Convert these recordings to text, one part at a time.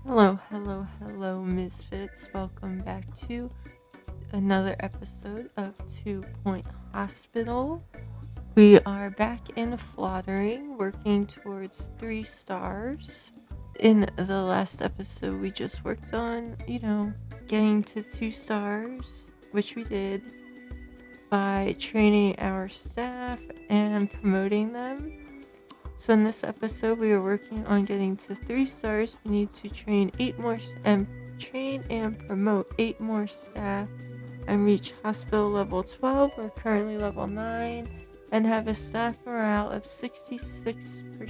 Hello, Misfits. Welcome back to another episode of 2 Point Hospital. We are back in Flottering, working towards 3 stars. In the last episode, we just worked on, getting to 2 stars, which we did by training our staff and promoting them. So in this episode, we are working on getting to 3 stars. We need to train train and promote 8 more staff and reach hospital level 12. We're currently level 9 and have a staff morale of 66% or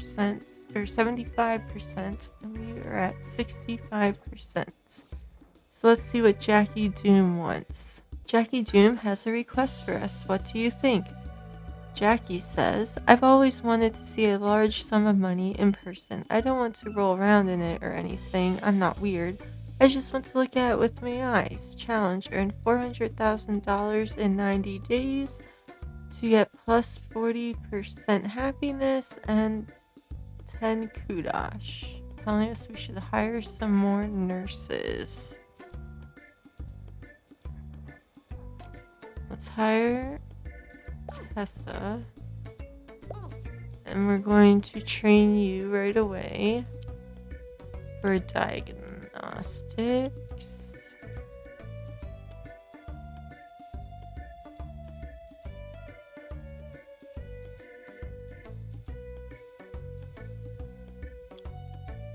75%, and we are at 65%. So let's see what Jackie Doom wants. Jackie Doom has a request for us. What do you think? Jackie says, I've always wanted to see a large sum of money in person. I don't want to roll around in it or anything. I'm not weird. I just want to look at it with my eyes. Challenge: earn $400,000 in 90 days to get plus 40% happiness and 10 kudos. Telling us we should hire some more nurses. Let's hire Tessa. And we're going to train you right away for diagnostics.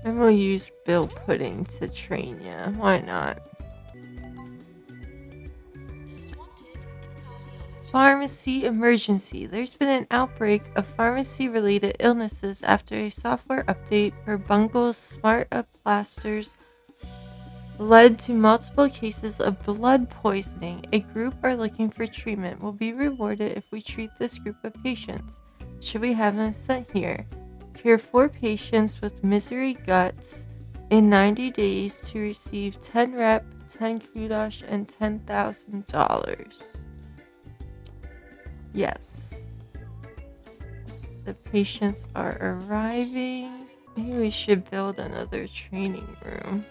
And we'll use Bill Pudding to train you. Why not? Pharmacy emergency. There's been an outbreak of pharmacy-related illnesses after a software update for Bungle's Smart Up Plasters led to multiple cases of blood poisoning. A group are looking for treatment. Will be rewarded if we treat this group of patients. Should we have them sent here? Cure 4 patients with misery guts in 90 days to receive 10 rep, 10 kudos, and $10,000. Yes. The patients are arriving. Maybe we should build another training room.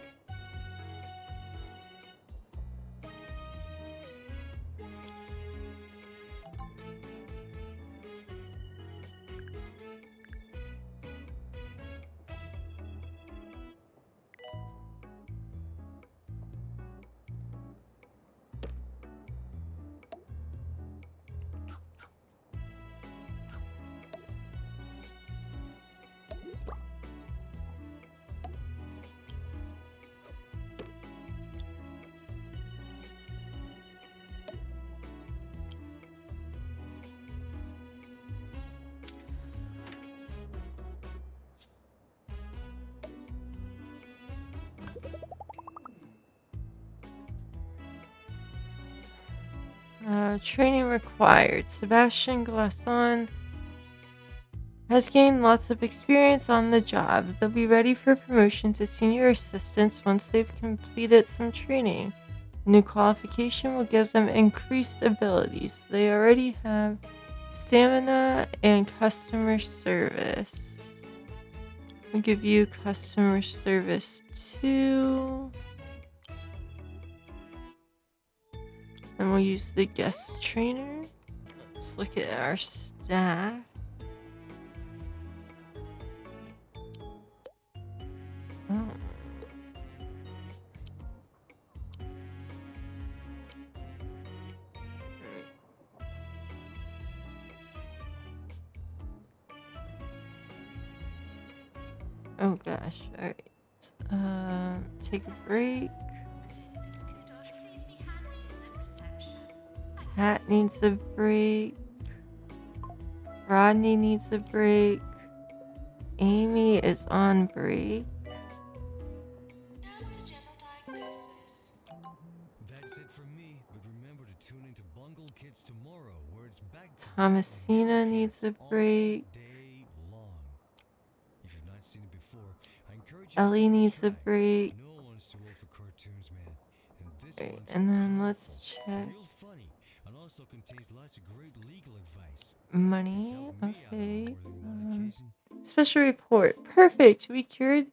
Training required. Sebastian Glasson has gained lots of experience on the job. They'll be ready for promotion to senior assistants once they've completed some training. New qualification will give them increased abilities. They already have stamina and customer service. We'll give you customer service too. And we'll use the guest trainer. Let's look at our staff. Oh. Oh gosh, alright. Take a break. Pat needs a break. Rodney needs a break. Amy is on break. Nurse to general diagnosis. That's it from me, but remember to tune into Bungle Kids tomorrow, where it's back to Thomasina needs a break. all day long. If you've not seen it before, I encourage you Ellie to give it needs a try. break. No one's too old for cartoons, man. And this Right, one's and then let's colorful, check real funny, and also contains lots of great legal advice. It's money. helped me out Okay. on more than one occasion. Special report. Perfect. We cured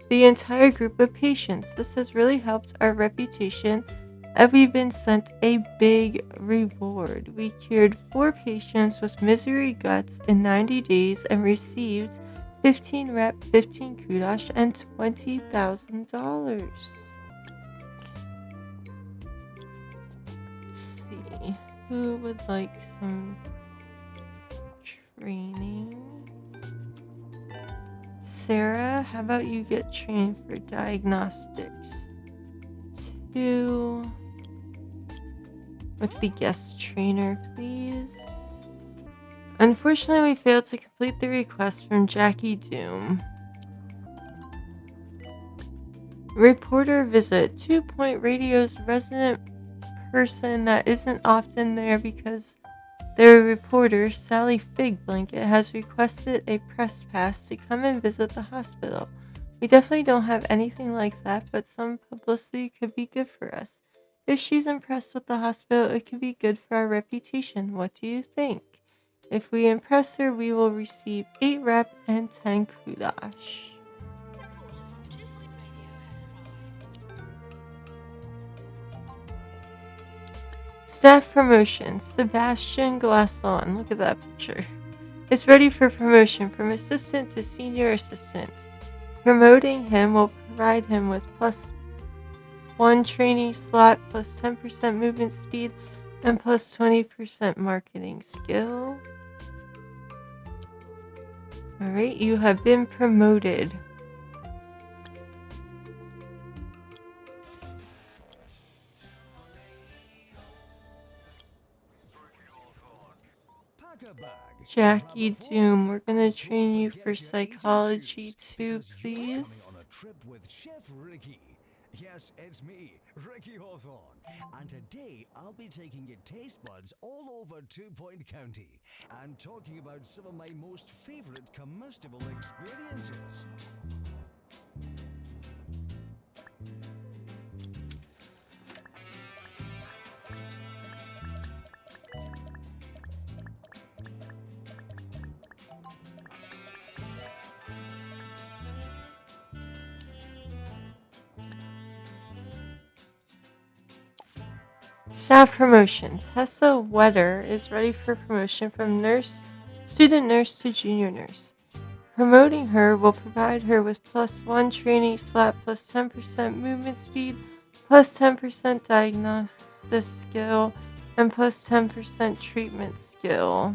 the entire group of patients. This has really helped our reputation, and we've been sent a big reward. We cured 4 patients with misery guts in 90 days and received 15 rep, 15 kudosh, and $20,000. Let's see. Who would like some training? Sarah, how about you get trained for diagnostics? 2 with the guest trainer, please. Unfortunately, we failed to complete the request from Jackie Doom. Reporter visit. 2 Point Radio's resident person that isn't often there because their reporter, Sally Figblanket, has requested a press pass to come and visit the hospital. We definitely don't have anything like that, but some publicity could be good for us. If she's impressed with the hospital, it could be good for our reputation. What do you think? If we impress her, we will receive 8 rep and 10 kudosh. Reporter from 2 Point Radio has arrived. Staff promotion. Sebastian Glasson. Look at that picture. Is ready for promotion from assistant to senior assistant. Promoting him will provide him with +1 training slot, +10% movement speed, and +20% marketing skill. Alright, you have been promoted. Pack a bag. Jackie Doom, we're gonna train you for psychology too, Because you're going please. on a trip with Chef Ricky. Yes, it's me, Ricky Hawthorne. And today I'll be taking your taste buds all over 2 Point County and talking about some of my most favorite comestible experiences. Staff promotion. Tessa Wetter is ready for promotion from student nurse to junior nurse. Promoting her will provide her with +1 training slot, +10% movement speed, +10% diagnosis skill, and +10% treatment skill.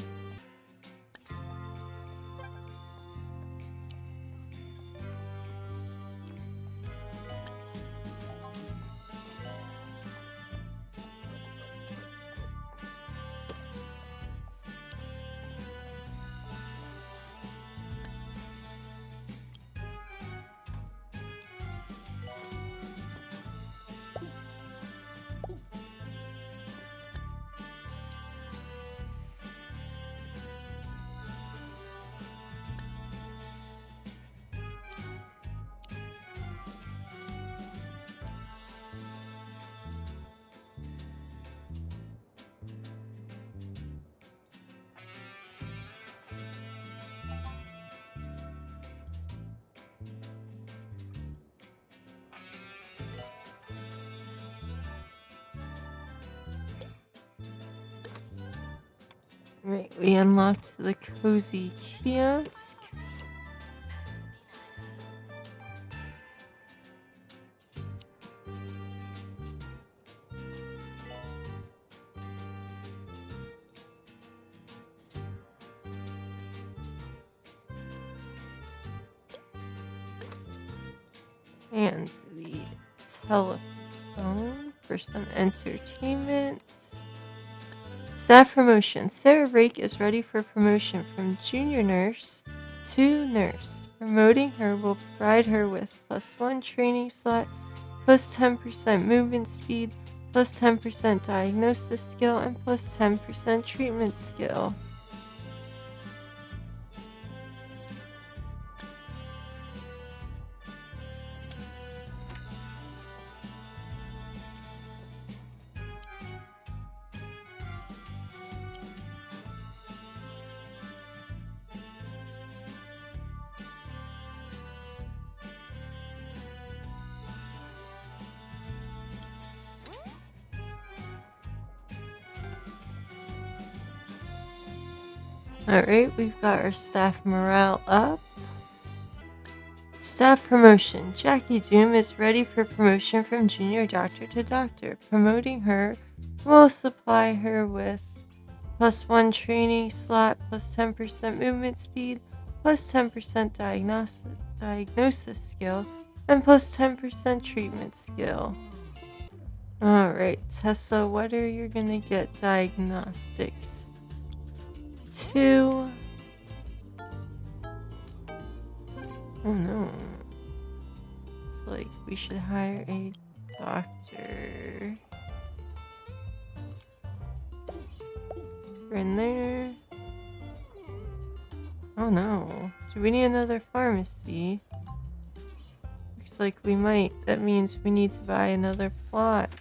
Right, we unlocked the cozy kiosk. And the telephone for some entertainment. Staff promotion. Sarah Rake is ready for promotion from junior nurse to nurse. Promoting her will provide her with +1 training slot, +10% movement speed, +10% diagnosis skill, and +10% treatment skill. Alright, we've got our staff morale up. Staff promotion. Jackie Doom is ready for promotion from junior doctor to doctor. Promoting her will supply her with +1 training slot, +10% movement speed, +10% diagnosis skill, and +10% treatment skill. Alright, Tesla, what are you gonna get? Diagnostics. 2. Oh no. It's like we should hire a doctor. In there. Oh no. Do we need another pharmacy? Looks like we might. That means we need to buy another plot.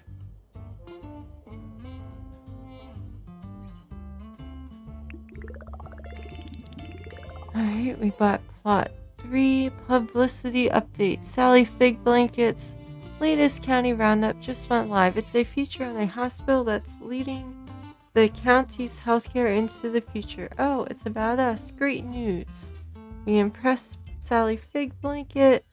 Alright, we bought plot 3. Publicity update. Sally Fig Blankets. Latest county roundup just went live. It's a feature on a hospital that's leading the county's healthcare into the future. Oh, it's about us. Great news. We impressed Sally Fig Blanket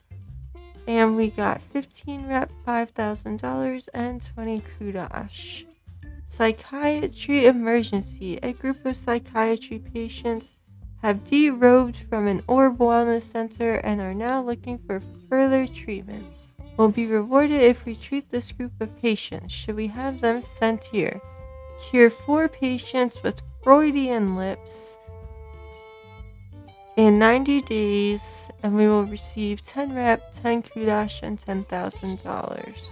and we got 15 rep, $5,000 and 20 kudosh. Psychiatry emergency. A group of psychiatry patients have derobed from an orb wellness center and are now looking for further treatment. Will be rewarded if we treat this group of patients. Should we have them sent here? Cure 4 patients with Freudian lips in 90 days, and we will receive 10 rep, 10 kudosh, and $10,000.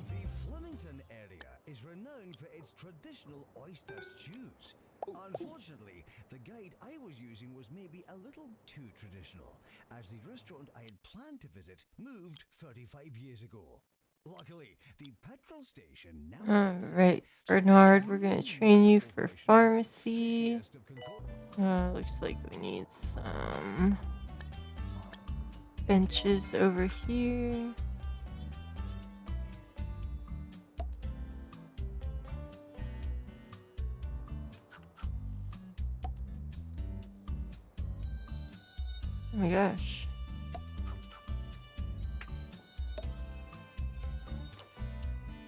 The Flemington area is renowned for its traditional oyster stews. Unfortunately, the guide I was using was maybe a little too traditional, as the restaurant I had planned to visit moved 35 years ago. Luckily, the petrol station now Alright, Bernard, we're gonna train you for pharmacy. Looks like we need some benches over here. Oh my gosh.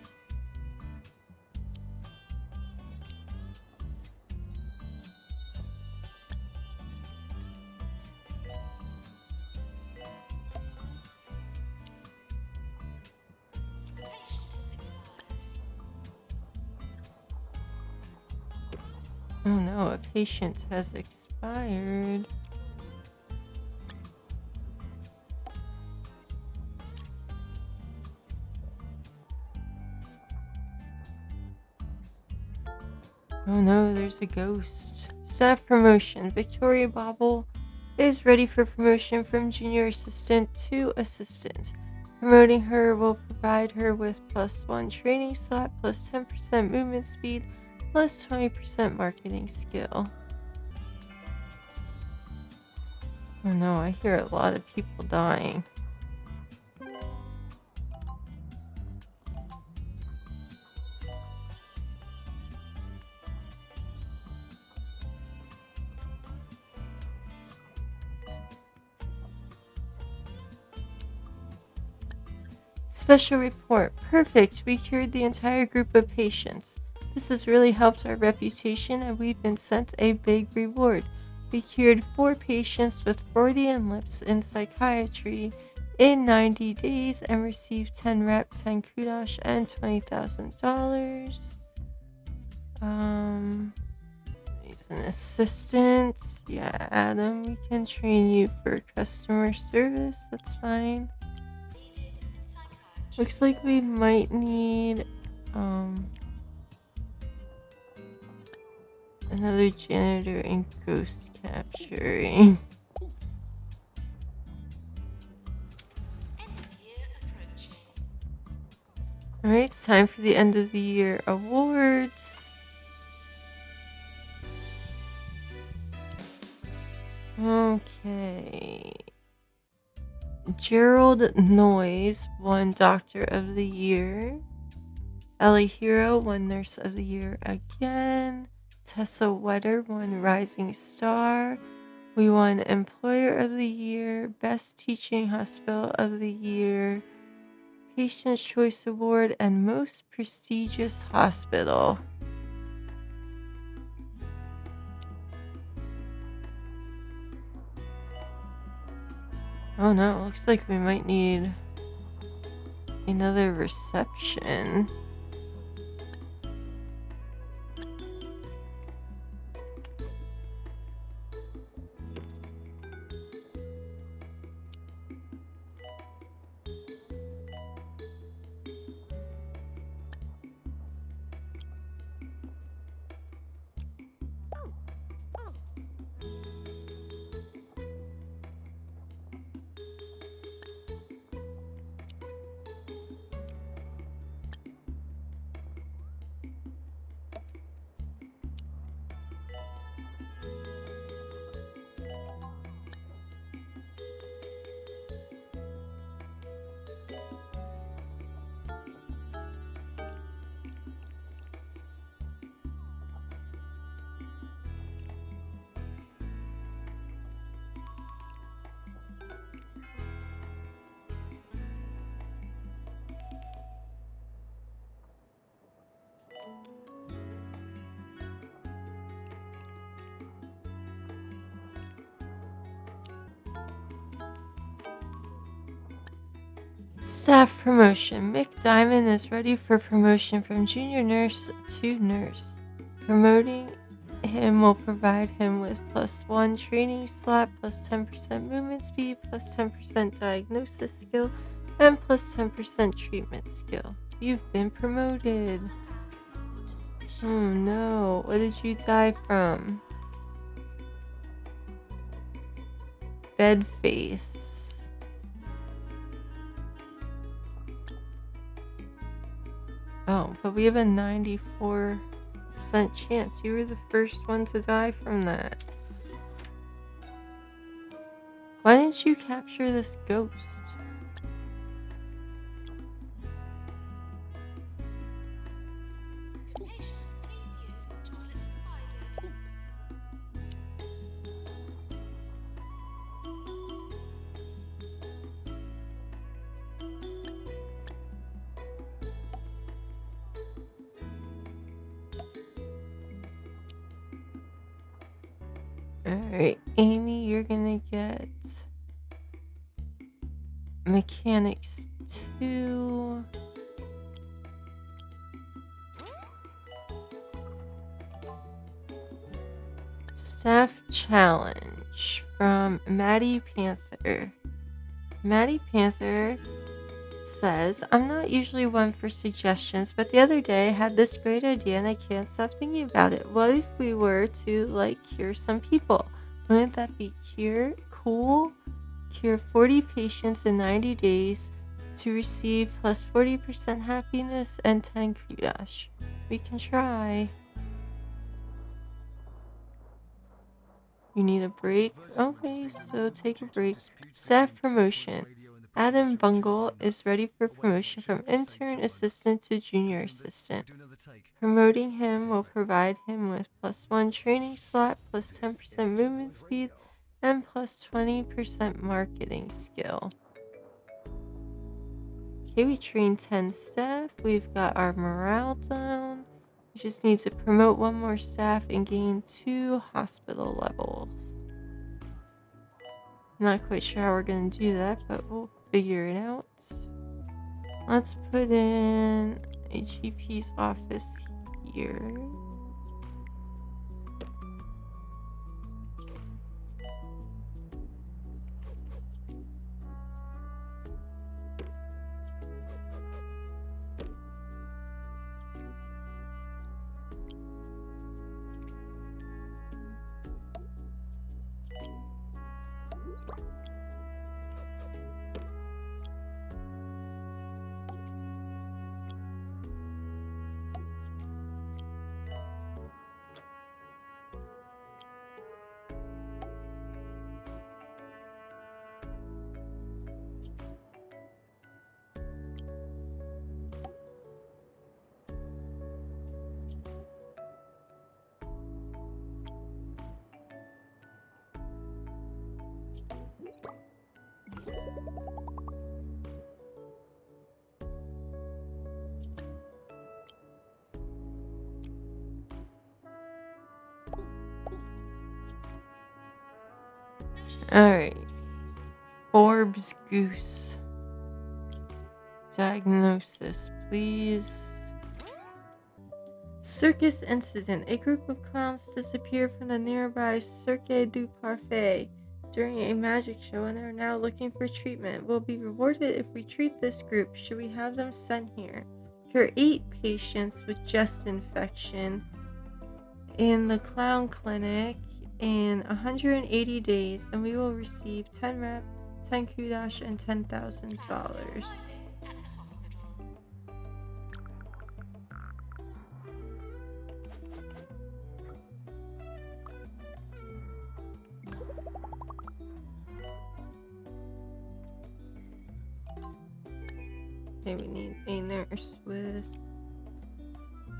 Patient has expired. Oh no, a patient has expired. Oh no, there's a ghost. Staff promotion. Victoria Bobble is ready for promotion from junior assistant to assistant. Promoting her will provide her with +1 training slot, +10% movement speed, +20% marketing skill. Oh no, I hear a lot of people dying. Special report. Perfect. We cured the entire group of patients. This has really helped our reputation and we've been sent a big reward. We cured 4 patients with Freudian lips in psychiatry in 90 days and received 10 rep, 10 kudosh, and $20,000. He's an assistant. Yeah, Adam, we can train you for customer service. That's fine. Needed in psychiatry. Looks like we might need another janitor and ghost capturing. It's time for the end of the year awards. Okay. Gerald Noyes won Doctor of the Year. Ellie Hero won Nurse of the Year again. Tessa Wetter won Rising Star. We won Employer of the Year, Best Teaching Hospital of the Year, Patient's Choice Award, and Most Prestigious Hospital. Oh no, looks like we might need another reception. Staff promotion. Mick Diamond is ready for promotion from junior nurse to nurse. Promoting him will provide him with +1 training slot, +10% movement speed, +10% diagnosis skill, and +10% treatment skill. You've been promoted. Oh no, what did you die from? Bed face. Oh, but we have a 94% chance. You were the first one to die from that. Why didn't you capture this ghost? Patients, please use the toilets provided. Alright, Amy, you're gonna get Mechanics 2. Staff Challenge from Maddie Panther. Maddie Panther says, I'm not usually one for suggestions, but the other day I had this great idea and I can't stop thinking about it. What if we were to, cure some people? Wouldn't that be cool? Cure 40 patients in 90 days to receive plus 40% happiness and 10 kudash. We can try. You need a break? Okay, so take a break. Staff promotion. Adam Bungle is ready for promotion from intern assistant to junior assistant. Promoting him will provide him with +1 training slot, +10% movement speed, and +20% marketing skill. Okay, we trained 10 staff. We've got our morale down. We just need to promote 1 more staff and gain 2 hospital levels. I'm not quite sure how we're going to do that, but we'll figure it out. Let's put in a GP's office here. Alright. Forbes Goose. Diagnosis, please. Circus incident. A group of clowns disappeared from the nearby Cirque du Parfait during a magic show and are now looking for treatment. We'll be rewarded if we treat this group. Should we have them sent here? There are 8 patients with chest infection in the clown clinic in 180 days, and we will receive 10 rep, 10 kudash, and $10,000. At the hospital. Okay, we need a nurse with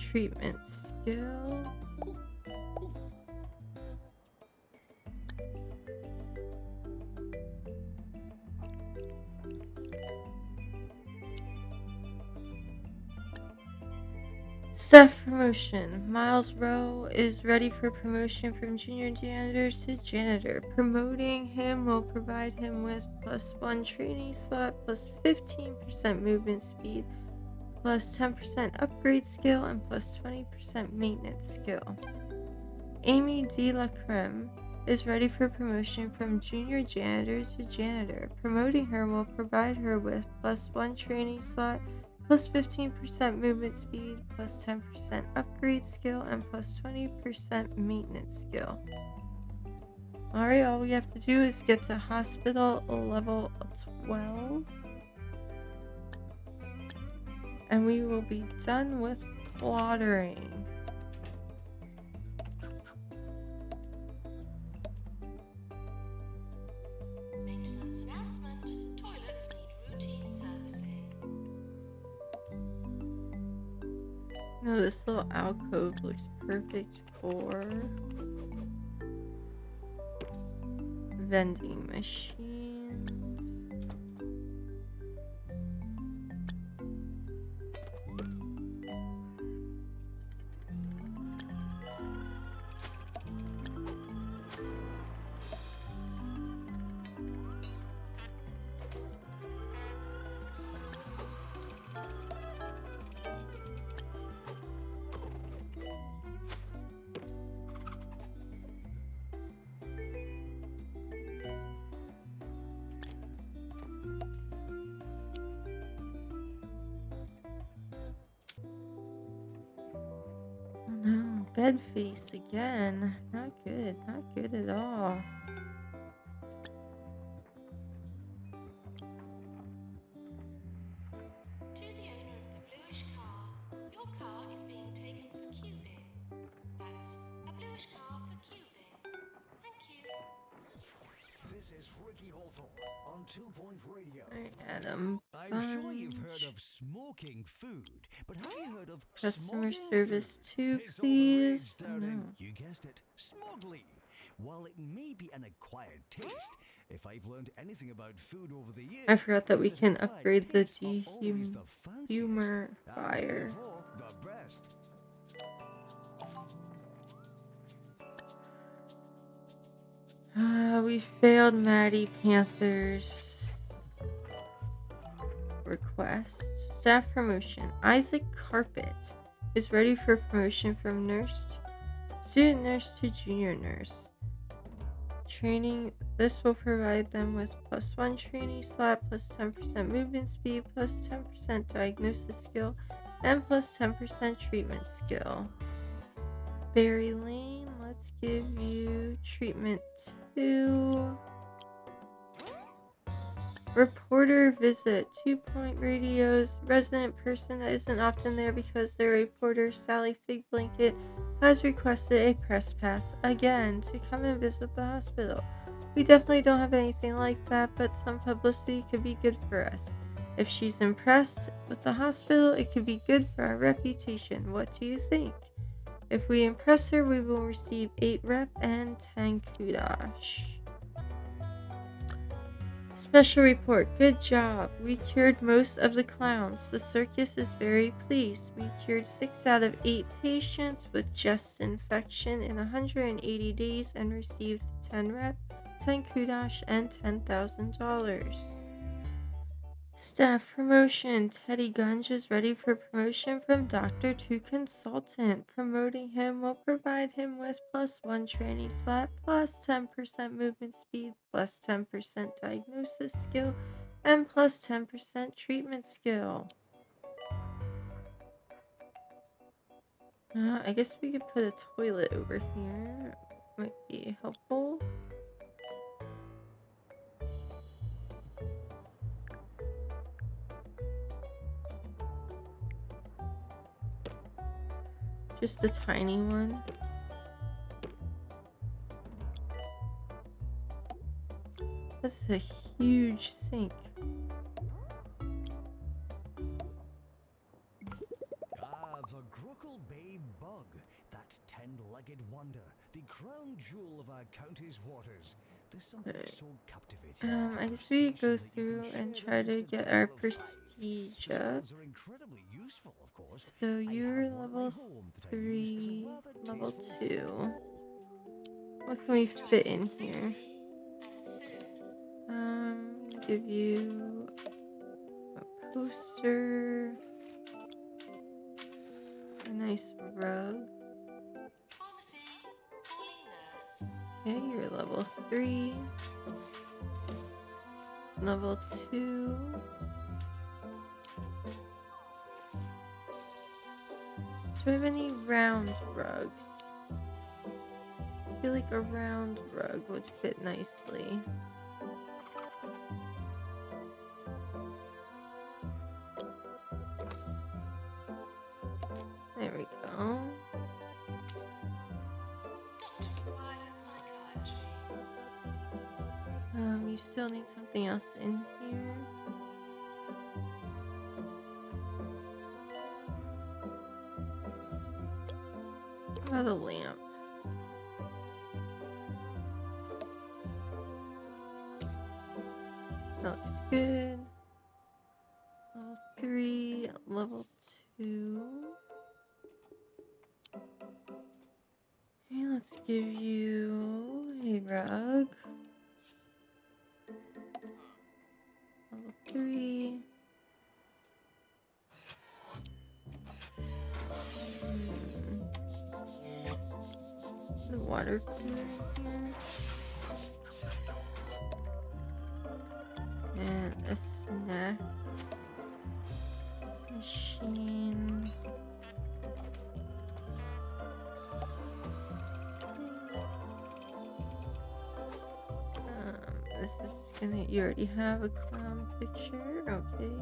treatment skill. Staff promotion. Miles Rowe is ready for promotion from junior janitor to janitor. Promoting him will provide him with +1 training slot, +15% movement speed, +10% upgrade skill, and +20% maintenance skill. Amy De La Creme is ready for promotion from junior janitor to janitor. Promoting her will provide her with +1 training slot, +15% movement speed, +10% upgrade skill, and +20% maintenance skill. Alright, all we have to do is get to hospital level 12. And we will be done with Flottering. Maintenance announcement. Toilets need routine servicing. No, this little alcove looks perfect for vending machines. No, bed face again. Not good. Not good at all. To the owner of the bluish car, your car is being taken for cubing. That's a bluish car for cubing. Thank you. This is Ricky Hawthorne on 2 Point Radio. Alright, Adam. I'm sure you've heard of smoking food, but have you heard of Customer smuggling service food? 2, It's all the rage please. Oh, down in, no. you guessed it, smuggling. While it may be an acquired taste, if I've learned anything about food over the years, I forgot that we it's can acquired upgrade the tastes are always the fanciest, dehumidifier. and therefore the best. We failed Maddie Panther's request. Staff promotion. Isaac Carpet is ready for promotion from student nurse to junior nurse. Training. This will provide them with +1 training slot, +10% movement speed, +10% diagnosis skill, and +10% treatment skill. Berry Lane, let's give you treatment 2. Reporter visit. 2 Point Radio's resident person that isn't often there because their reporter, Sally Fig Blanket, has requested a press pass again to come and visit the hospital. We definitely don't have anything like that, but some publicity could be good for us. If she's impressed with the hospital, it could be good for our reputation. What do you think? If we impress her, we will receive 8 rep and 10 kudash. Special report. Good job. We cured most of the clowns. The circus is very pleased. We cured 6 out of 8 patients with chest infection in 180 days and received 10 rep, 10 kudosh, and $10,000. Staff promotion. Teddy Gunge is ready for promotion from doctor to consultant. Promoting him will provide him with +1 training slot, +10% movement speed, +10% diagnosis skill, and +10% treatment skill. I guess we could put a toilet over here. Might be helpful. Just a tiny one. That's a huge sink. The Gruckle Bay bug, that 10-legged wonder, the crown jewel of our county's waters. There's something so captivating. I guess we go through and try to get our prestige up. Incredibly useful, of course. So you're level 3, level 2. What can we fit in here? Give you a poster, a nice rug. Okay, you're level 3, level 2. Do we have any round rugs? I feel like a round rug would fit nicely. There we go. You still need something else in here. How about a lamp? That looks good. Level 3, level 2. Okay, let's give you a rug. Level 3. The water cooler here. And a snack machine. This is gonna, you already have a clown picture, okay.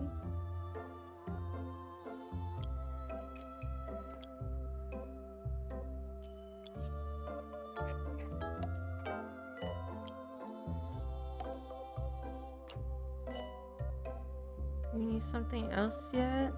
We need something else yet?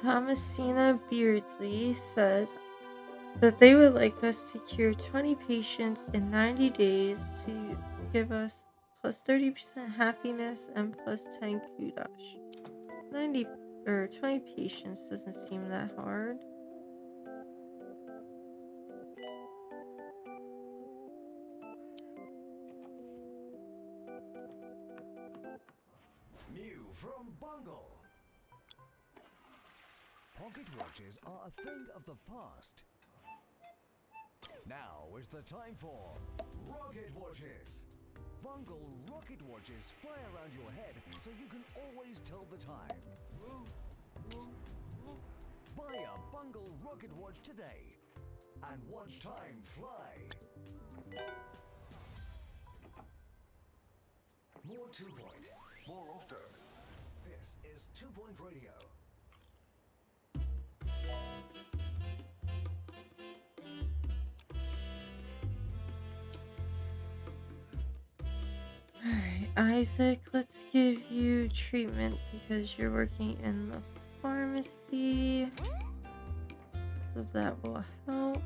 Thomasina Beardsley says that they would like us to cure 20 patients in 90 days to give us plus 30% happiness and plus 10 kudosh. 90 or 20 patients doesn't seem that hard. New from Bungle. Pocket watches are a thing of the past. Now is the time for rocket watches. Bungle rocket watches fly around your head so you can always tell the time. Buy a Bungle rocket watch today and watch time fly. More 2 Point, more often. This is 2 Point Radio. Alright, Isaac, let's give you treatment because you're working in the pharmacy. So that will help.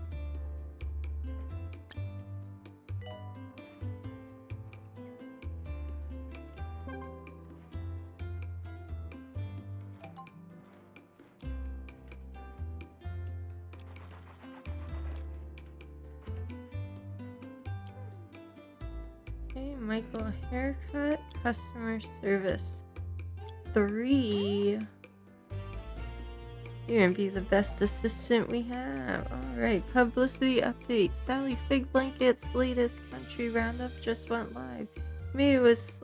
Okay, Michael, haircut, customer service 3. You're gonna be the best assistant we have. Alright, publicity update. Sally Fig Blanket's latest country roundup just went live. Maybe it was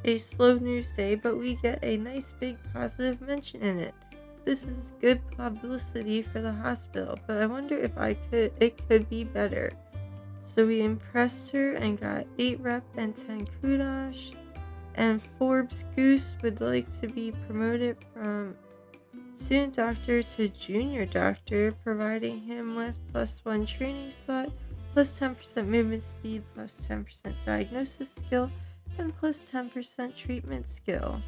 a slow news day, but we get a nice big positive mention in it. This is good publicity for the hospital, but I wonder if it could be better. So we impressed her and got 8 rep and 10 kudos. And Forbes Goose would like to be promoted from student doctor to junior doctor, providing him with +1 training slot, +10% movement speed, +10% diagnosis skill, and +10% treatment skill.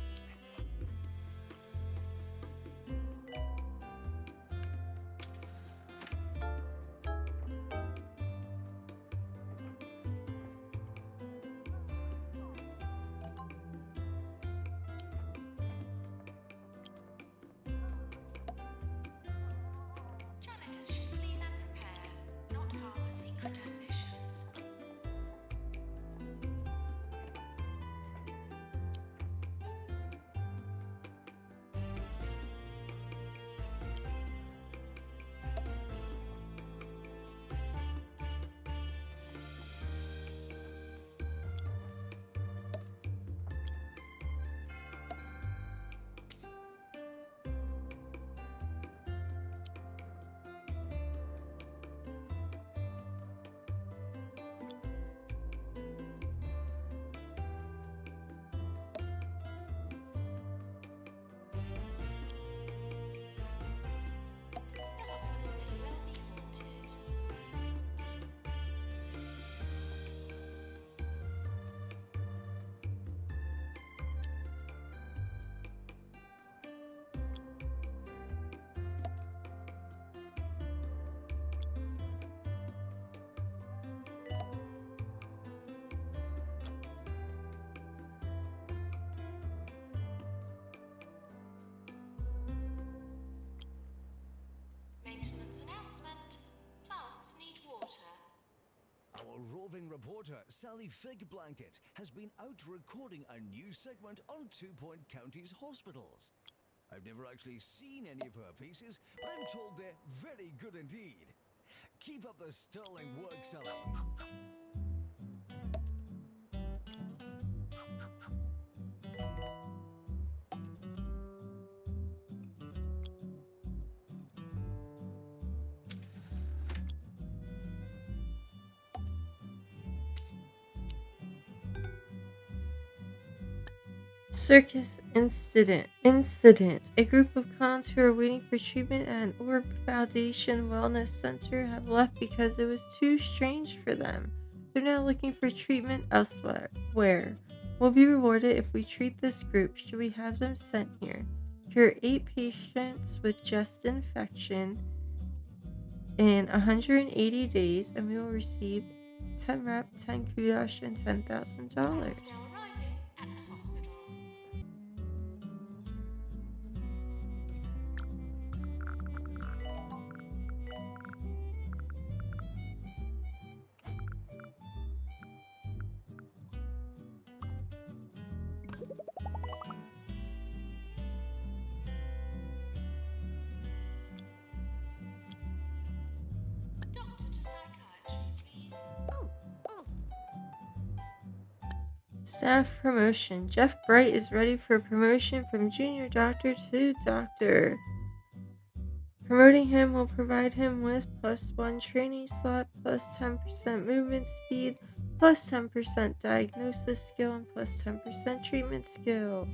Janitors should clean and prepare, not harbour secret ambitions. The hospital may well be haunted. Maintenance announcement. Plants need water. Our roving reporter, Sally Fig Blanket, has been out recording a new segment on 2 Point County's hospitals. I've never actually seen any of her pieces, but I'm told they're very good indeed. Keep up the sterling work, Sally. Circus incident. A group of clowns who are waiting for treatment at an Orb Foundation Wellness Center have left because it was too strange for them. They're now looking for treatment elsewhere. Where? We'll be rewarded if we treat this group. Should we have them sent here? Cure 8 patients with chest infection in 180 days, and we will receive 10 rep, 10 kudos, and $10,000. Plants now arriving at the hospital. Doctor to psychiatry, please. Staff promotion. Jeff Bright is ready for promotion from junior doctor to doctor. Promoting him will provide him with +1 training slot, +10% movement speed, +10% diagnosis skill, and +10% treatment skill.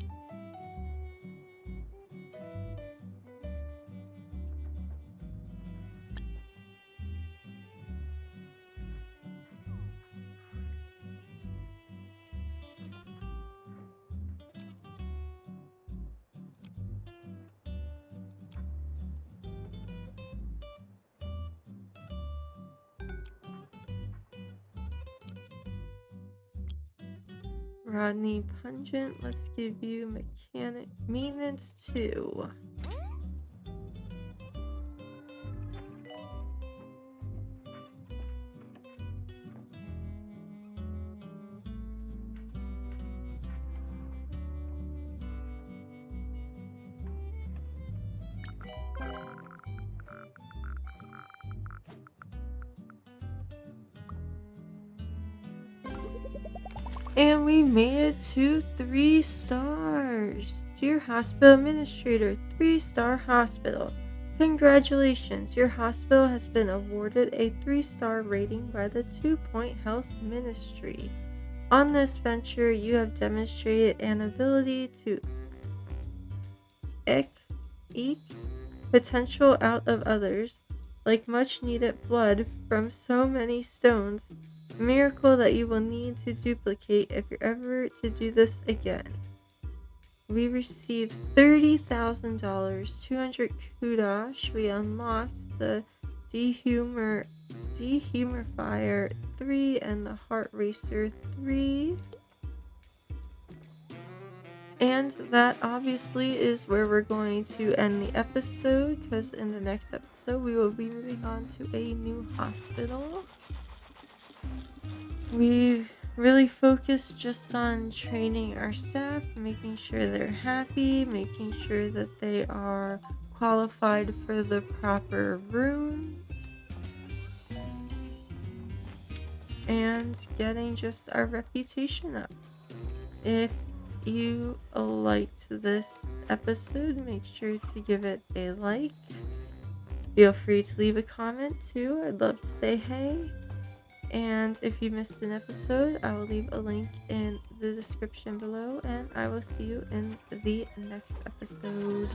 Rodney Pungent, let's give you mechanic maintenance 2. And we made it to 3 stars. Dear Hospital Administrator, 3-star hospital. Congratulations, your hospital has been awarded a 3-star rating by the 2-Point Health Ministry. On this venture, you have demonstrated an ability to eke potential out of others, like much needed blood from so many stones, a miracle that you will need to duplicate if you're ever to do this again. We received $30,000, 200 kudos. We unlocked the dehumidifier 3 and the heart racer 3. And that obviously is where we're going to end the episode, because in the next episode we will be moving on to a new hospital. We really focused just on training our staff, making sure they're happy, making sure that they are qualified for the proper rooms, and getting just our reputation up. If you liked this episode, make sure to give it a like. Feel free to leave a comment too. I'd love to say hey. And if you missed an episode, I will leave a link in the description below, and I will see you in the next episode.